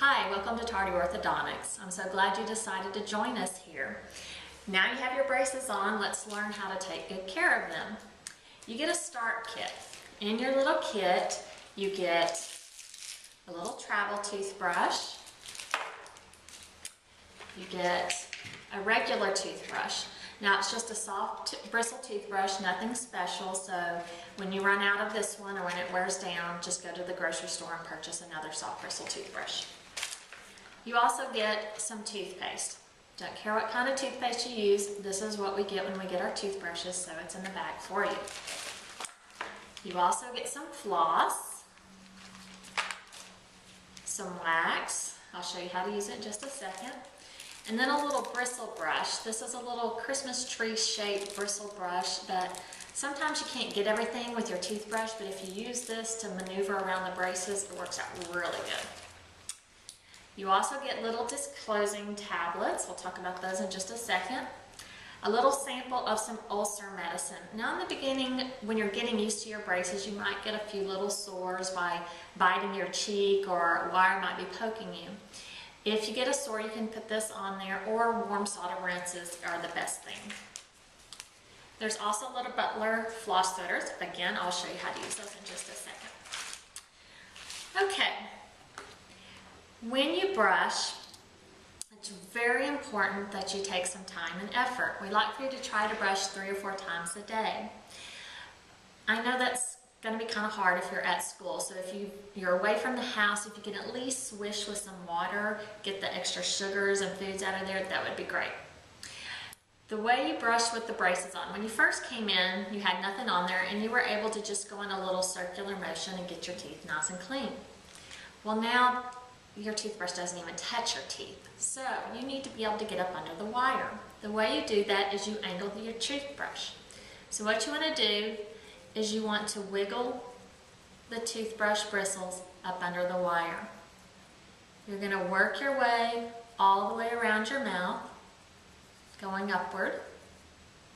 Hi, welcome to Tardy Orthodontics. I'm so glad you decided to join us here. Now you have your braces on, let's learn how to take good care of them. You get a start kit. In your little kit, you get a little travel toothbrush. You get a regular toothbrush. Now it's just a soft bristle toothbrush, nothing special, so when you run out of this one or when it wears down, just go to the grocery store and purchase another soft bristle toothbrush. You also get some toothpaste. Don't care what kind of toothpaste you use, this is what we get when we get our toothbrushes, so it's in the bag for you. You also get some floss, some wax, I'll show you how to use it in just a second, and then a little bristle brush. This is a little Christmas tree shaped bristle brush that sometimes you can't get everything with your toothbrush, but if you use this to maneuver around the braces, it works out really good. You also get little disclosing tablets. We'll talk about those in just a second. A little sample of some ulcer medicine. Now in the beginning, when you're getting used to your braces, you might get a few little sores by biting your cheek or a wire might be poking you. If you get a sore, you can put this on there, or warm soda rinses are the best thing. There's also little Butler floss fitters. Again, I'll show you how to use those in just a second. Okay. When you brush, it's very important that you take some time and effort. We like for you to try to brush 3 or 4 times a day. I know that's going to be kind of hard if you're at school, so if you're away from the house, if you can at least swish with some water, get the extra sugars and foods out of there, that would be great. The way you brush with the braces on, when you first came in, you had nothing on there and you were able to just go in a little circular motion and get your teeth nice and clean. Well, now your toothbrush doesn't even touch your teeth, so you need to be able to get up under the wire. The way you do that is you angle your toothbrush. So what you want to do is you want to wiggle the toothbrush bristles up under the wire. You're going to work your way all the way around your mouth, going upward.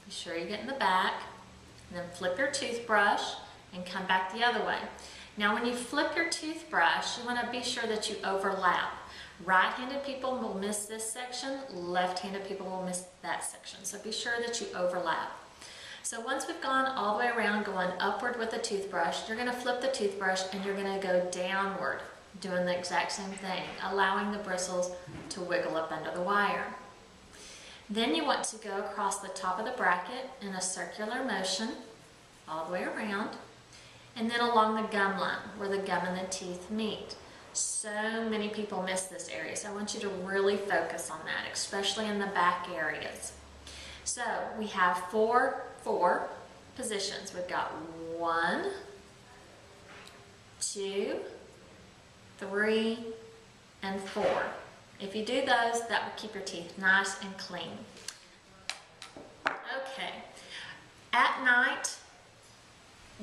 Be sure you get in the back, and then flip your toothbrush and come back the other way. Now when you flip your toothbrush, you want to be sure that you overlap. Right-handed people will miss this section, left-handed people will miss that section. So be sure that you overlap. So once we've gone all the way around going upward with the toothbrush, you're going to flip the toothbrush and you're going to go downward, doing the exact same thing, allowing the bristles to wiggle up under the wire. Then you want to go across the top of the bracket in a circular motion all the way around, and then along the gum line where the gum and the teeth meet. So many people miss this area, so I want you to really focus on that, especially in the back areas. So we have four positions. We've got 1, 2, 3, and 4. If you do those, that will keep your teeth nice and clean. Okay, at night,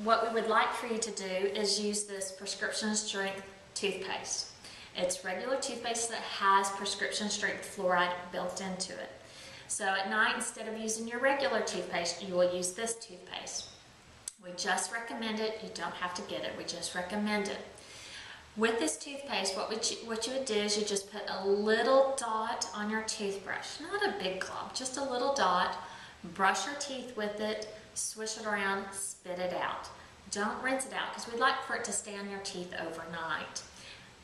what we would like for you to do is use this prescription strength toothpaste. It's regular toothpaste that has prescription strength fluoride built into it. So at night, instead of using your regular toothpaste, you will use this toothpaste. We just recommend it. You don't have to get it. We just recommend it. With this toothpaste, what you would do is you just put a little dot on your toothbrush. Not a big glob, just a little dot. Brush your teeth with it, swish it around, spit it out. Don't rinse it out because we'd like for it to stay on your teeth overnight.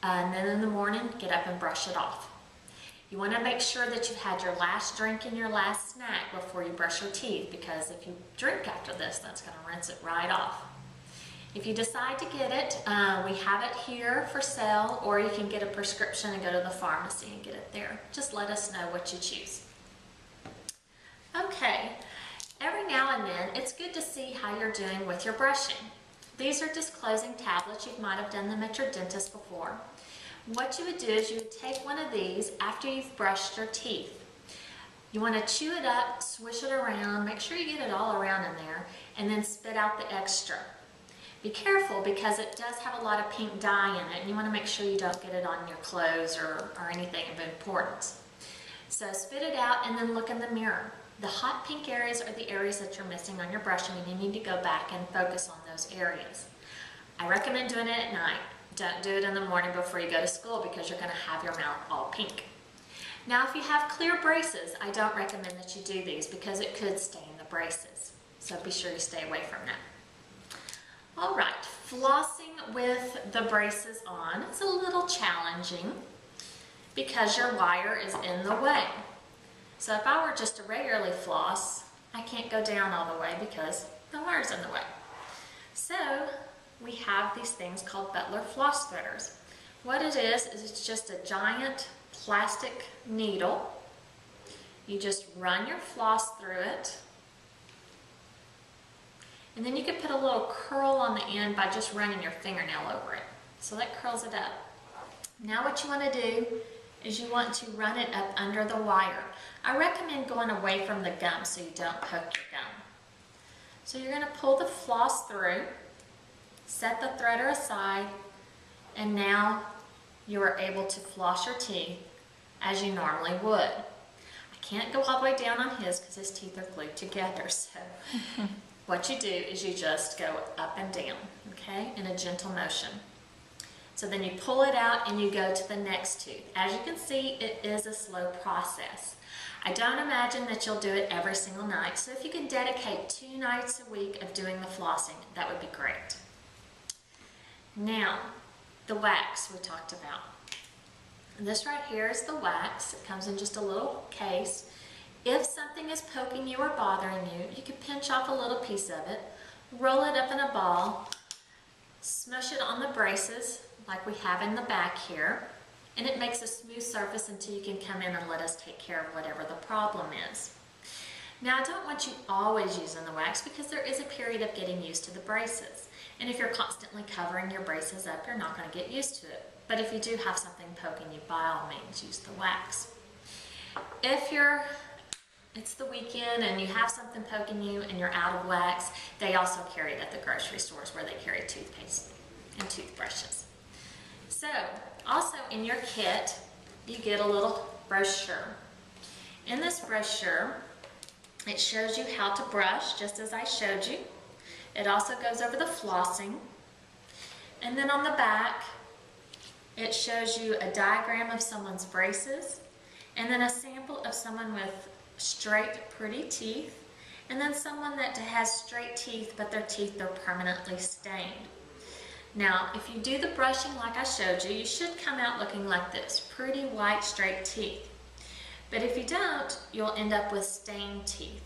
And then in the morning, get up and brush it off. You want to make sure that you've had your last drink and your last snack before you brush your teeth, because if you drink after this, that's going to rinse it right off. If you decide to get it, we have it here for sale, or you can get a prescription and go to the pharmacy and get it there. Just let us know what you choose. Okay, every now and then, it's good to see how you're doing with your brushing. These are disclosing tablets. You might have done them at your dentist before. What you would do is you would take one of these after you've brushed your teeth. You want to chew it up, swish it around, make sure you get it all around in there, and then spit out the extra. Be careful because it does have a lot of pink dye in it, and you want to make sure you don't get it on your clothes or anything of importance. So spit it out and then look in the mirror. The hot pink areas are the areas that you're missing on your brushing, and you need to go back and focus on those areas. I recommend doing it at night. Don't do it in the morning before you go to school because you're going to have your mouth all pink. Now, if you have clear braces, I don't recommend that you do these because it could stain the braces. So be sure you stay away from that. All right, flossing with the braces on is a little challenging because your wire is in the way. So if I were just to regularly floss, I can't go down all the way because the wire's in the way. So we have these things called Butler floss threaders. What it is it's just a giant plastic needle. You just run your floss through it. And then you can put a little curl on the end by just running your fingernail over it. So that curls it up. Now what you want to do is you want to run it up under the wire. I recommend going away from the gum so you don't poke your gum. So you're going to pull the floss through, set the threader aside, and now you are able to floss your teeth as you normally would. I can't go all the way down on his because his teeth are glued together. So what you do is you just go up and down, okay, in a gentle motion. So then you pull it out and you go to the next tooth. As you can see, it is a slow process. I don't imagine that you'll do it every single night, so if you can dedicate 2 nights a week of doing the flossing, that would be great. Now, the wax we talked about. This right here is the wax. It comes in just a little case. If something is poking you or bothering you, you can pinch off a little piece of it, roll it up in a ball, smush it on the braces like we have in the back here, and it makes a smooth surface until you can come in and let us take care of whatever the problem is. Now, I don't want you always using the wax because there is a period of getting used to the braces. And if you're constantly covering your braces up, you're not going to get used to it. But if you do have something poking you, by all means, use the wax. If it's the weekend and you have something poking you and you're out of wax, they also carry it at the grocery stores where they carry toothpaste and toothbrushes. So, also in your kit, you get a little brochure. In this brochure, it shows you how to brush, just as I showed you. It also goes over the flossing. And then on the back, it shows you a diagram of someone's braces, and then a sample of someone with straight, pretty teeth, and then someone that has straight teeth, but their teeth are permanently stained. Now, if you do the brushing like I showed you, you should come out looking like this, pretty white, straight teeth. But if you don't, you'll end up with stained teeth.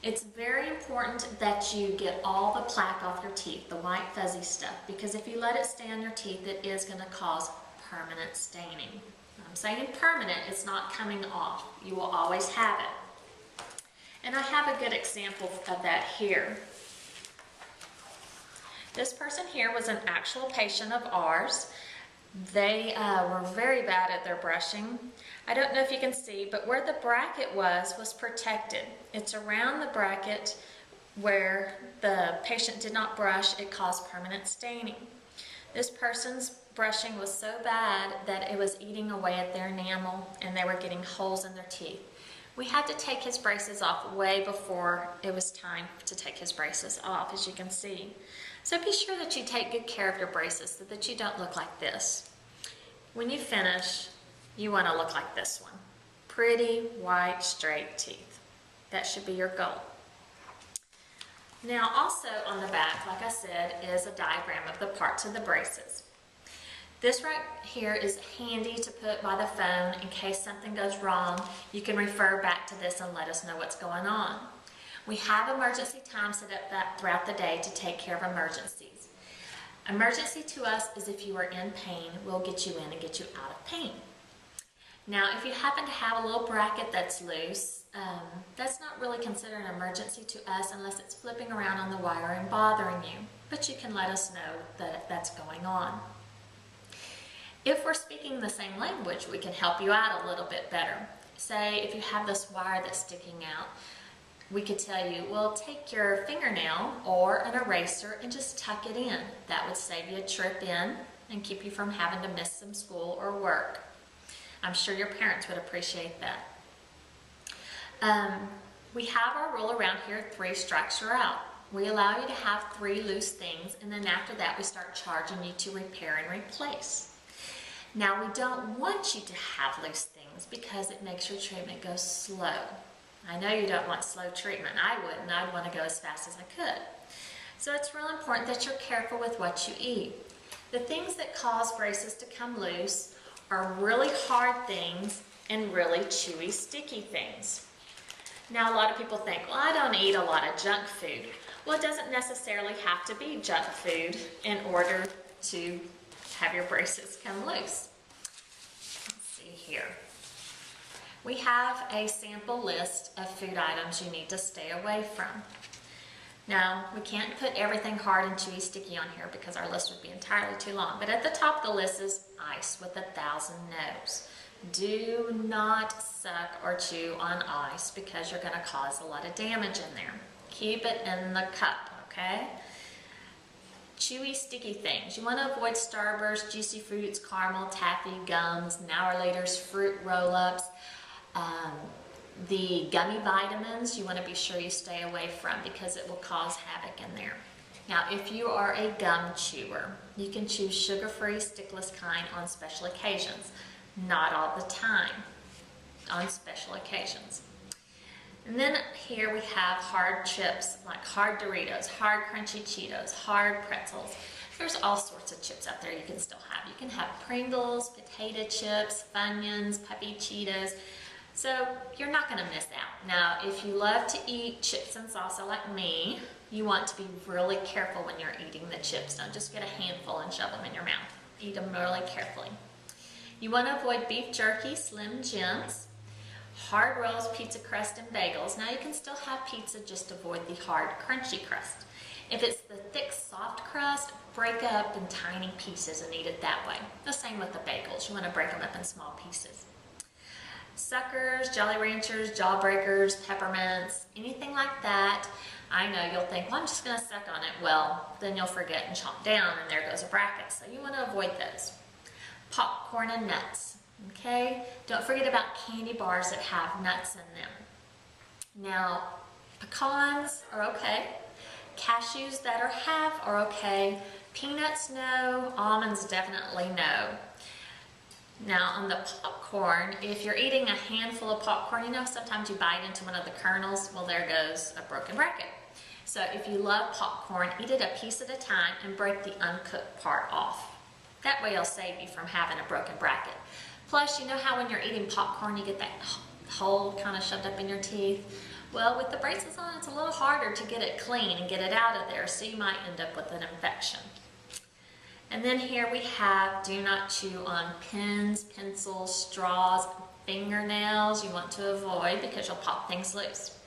It's very important that you get all the plaque off your teeth, the white fuzzy stuff, because if you let it stay on your teeth, it is going to cause permanent staining. I'm saying permanent, it's not coming off. You will always have it. And I have a good example of that here. This person here was an actual patient of ours. They were very bad at their brushing. I don't know if you can see, but where the bracket was protected. It's around the bracket where the patient did not brush, it caused permanent staining. This person's brushing was so bad that it was eating away at their enamel and they were getting holes in their teeth. We had to take his braces off way before it was time to take his braces off, as you can see. So be sure that you take good care of your braces so that you don't look like this. When you finish, you want to look like this one. Pretty, white, straight teeth. That should be your goal. Now also on the back, like I said, is a diagram of the parts of the braces. This right here is handy to put by the phone in case something goes wrong. You can refer back to this and let us know what's going on. We have emergency time set up throughout the day to take care of emergencies. Emergency to us is if you are in pain, we'll get you in and get you out of pain. Now, if you happen to have a little bracket that's loose, that's not really considered an emergency to us unless it's flipping around on the wire and bothering you. But you can let us know that that's going on. If we're speaking the same language, we can help you out a little bit better. Say, if you have this wire that's sticking out, we could tell you, well, take your fingernail or an eraser and just tuck it in. That would save you a trip in and keep you from having to miss some school or work. I'm sure your parents would appreciate that. We have our rule around here, 3 strikes are out. We allow you to have 3 loose things, and then after that we start charging you to repair and replace. Now we don't want you to have loose things because it makes your treatment go slow. I know you don't want slow treatment. I wouldn't. I'd want to go as fast as I could. So it's real important that you're careful with what you eat. The things that cause braces to come loose are really hard things and really chewy, sticky things. Now a lot of people think, well, I don't eat a lot of junk food. Well, it doesn't necessarily have to be junk food in order to have your braces come loose. Let's see here. We have a sample list of food items you need to stay away from. Now, we can't put everything hard and chewy sticky on here because our list would be entirely too long, but at the top of the list is ice with 1,000 no's. Do not suck or chew on ice because you're going to cause a lot of damage in there. Keep it in the cup, okay? Chewy, sticky things. You want to avoid Starburst, Juicy Fruits, caramel, taffy, gums, Now or Later's fruit roll-ups. The gummy vitamins, you want to be sure you stay away from because it will cause havoc in there. Now, if you are a gum chewer, you can choose sugar-free, stickless kind on special occasions. Not all the time, on special occasions. And then here we have hard chips like hard Doritos, hard crunchy Cheetos, hard pretzels. There's all sorts of chips out there you can still have. You can have Pringles, potato chips, Funyuns, puppy Cheetos. So you're not going to miss out. Now, if you love to eat chips and salsa like me, you want to be really careful when you're eating the chips. Don't just get a handful and shove them in your mouth. Eat them really carefully. You want to avoid beef jerky, Slim Jims, hard rolls, pizza crust, and bagels. Now you can still have pizza, just avoid the hard, crunchy crust. If it's the thick, soft crust, break up in tiny pieces and eat it that way. The same with the bagels. You want to break them up in small pieces. Suckers, Jolly Ranchers, Jawbreakers, peppermints, anything like that. I know you'll think, well, I'm just going to suck on it. Well, then you'll forget and chomp down, and there goes a bracket. So you want to avoid those. Popcorn and nuts, okay? Don't forget about candy bars that have nuts in them. Now, pecans are okay. Cashews that are half are okay. Peanuts, no. Almonds, definitely no. Now, on the popcorn, if you're eating a handful of popcorn, you know sometimes you bite into one of the kernels. Well, there goes a broken bracket. So if you love popcorn, eat it a piece at a time and break the uncooked part off. That way it'll save you from having a broken bracket. Plus, you know how when you're eating popcorn, you get that hole kind of shoved up in your teeth? Well, with the braces on, it's a little harder to get it clean and get it out of there, so you might end up with an infection. And then here we have do not chew on pens, pencils, straws, fingernails you want to avoid because you'll pop things loose.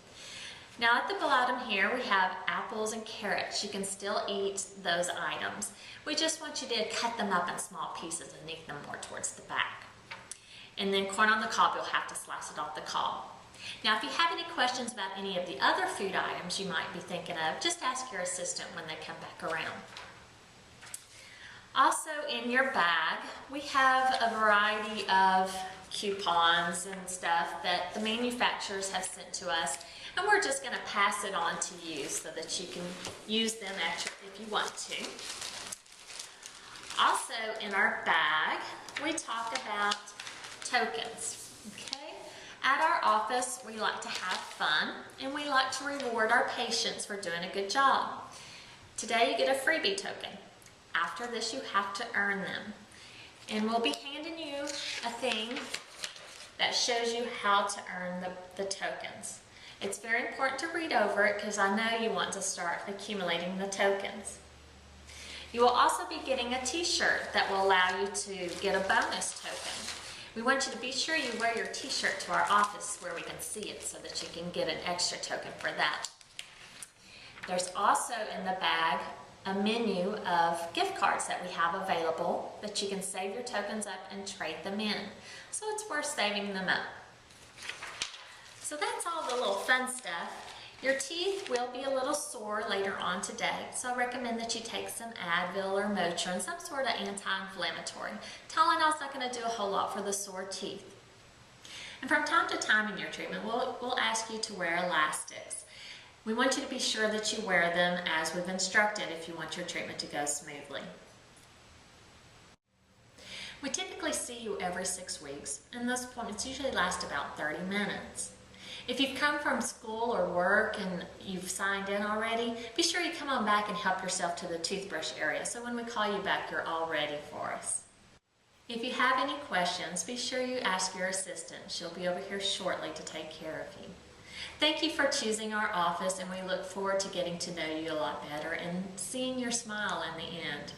Now at the bottom here we have apples and carrots. You can still eat those items. We just want you to cut them up in small pieces and eat them more towards the back. And then corn on the cob, you'll have to slice it off the cob. Now if you have any questions about any of the other food items you might be thinking of, just ask your assistant when they come back around. Also in your bag, we have a variety of coupons and stuff that the manufacturers have sent to us, and we're just going to pass it on to you so that you can use them if you want to. Also in our bag, we talk about tokens, okay? At our office, we like to have fun, and we like to reward our patients for doing a good job. Today you get a freebie token. After this, you have to earn them. And we'll be handing you a thing that shows you how to earn the tokens. It's very important to read over it because I know you want to start accumulating the tokens. You will also be getting a t-shirt that will allow you to get a bonus token. We want you to be sure you wear your t-shirt to our office where we can see it so that you can get an extra token for that. There's also in the bag a menu of gift cards that we have available that you can save your tokens up and trade them in. So it's worth saving them up. So that's all the little fun stuff. Your teeth will be a little sore later on today, so I recommend that you take some Advil or Motrin, some sort of anti-inflammatory. Tylenol's not going to do a whole lot for the sore teeth. And from time to time in your treatment, we'll ask you to wear elastics. We want you to be sure that you wear them as we've instructed if you want your treatment to go smoothly. We typically see you every 6 weeks, and those appointments usually last about 30 minutes. If you've come from school or work and you've signed in already, be sure you come on back and help yourself to the toothbrush area so when we call you back, you're all ready for us. If you have any questions, be sure you ask your assistant. She'll be over here shortly to take care of you. Thank you for choosing our office, and we look forward to getting to know you a lot better and seeing your smile in the end.